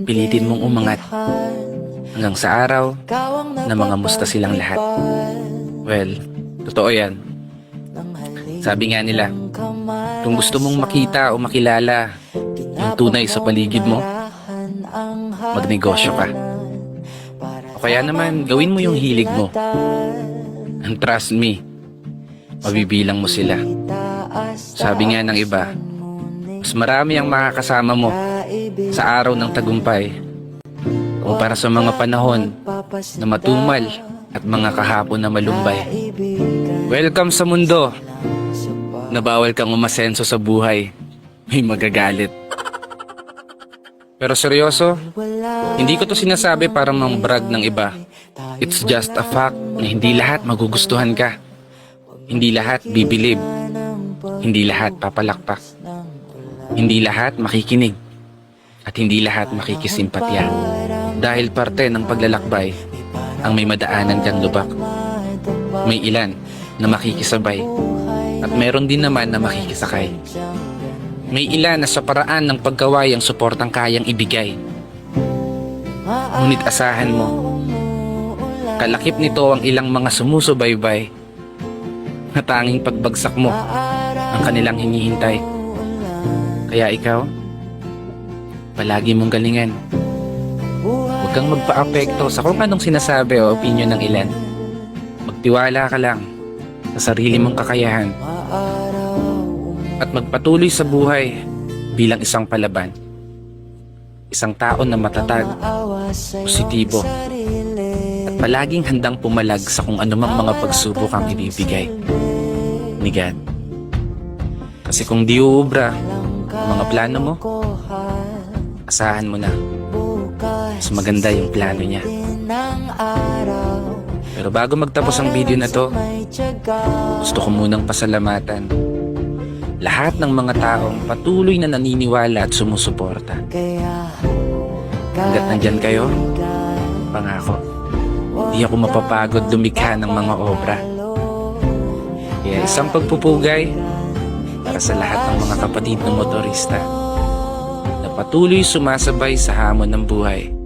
Pilitin mong umangat hanggang sa araw na mga musta silang lahat. Well, totoo yan. Sabi nga nila, kung gusto mong makita o makilala yung tunay sa paligid mo, magnegosyo ka. O kaya naman, gawin mo yung hilig mo. And trust me, mabibilang mo sila. Sabi nga ng iba, mas marami ang makakasama mo sa araw ng tagumpay o para sa mga panahon na matumal at mga kahapon na malumbay. Welcome sa mundo na bawal kang umasenso sa buhay. May magagalit. Pero seryoso, hindi ko to sinasabi para mang-brag ng iba. It's just a fact na hindi lahat magugustuhan ka. Hindi lahat bibilib. Hindi lahat papalakpak. Hindi lahat makikinig. At hindi lahat makikisimpatya. Dahil parte ng paglalakbay ang may madaanan kang lubak. May ilan na makikisabay at meron din naman na makikisakay. May ilan na sa paraan ng paggawa ang suportang kayang ibigay. Ngunit asahan mo, kalakip nito ang ilang mga sumusubaybay na tanging pagbagsak mo ang kanilang hinihintay. Kaya ikaw, palagi mong galingan. Huwag kang magpa-apekto sa kung anong sinasabi o opinion ng ilan. Magtiwala ka lang sa sarili mong kakayahan at magpatuloy sa buhay bilang isang palaban. Isang tao na matatag, positibo, at palaging handang pumalag sa kung anumang mga pagsubok ang ibibigay ni God. Kasi kung di uubra ang mga plano mo, asahan mo na mas maganda yung plano niya. Pero bago magtapos ang video na to, gusto ko munang pasalamatan lahat ng mga taong patuloy na naniniwala at sumusuporta. Hanggat nandyan kayo, pangako, di ako mapapagod lumikha ng mga obra. Kaya isang pagpupugay para sa lahat ng mga kapatid ng motorista na patuloy sumasabay sa hamon ng buhay.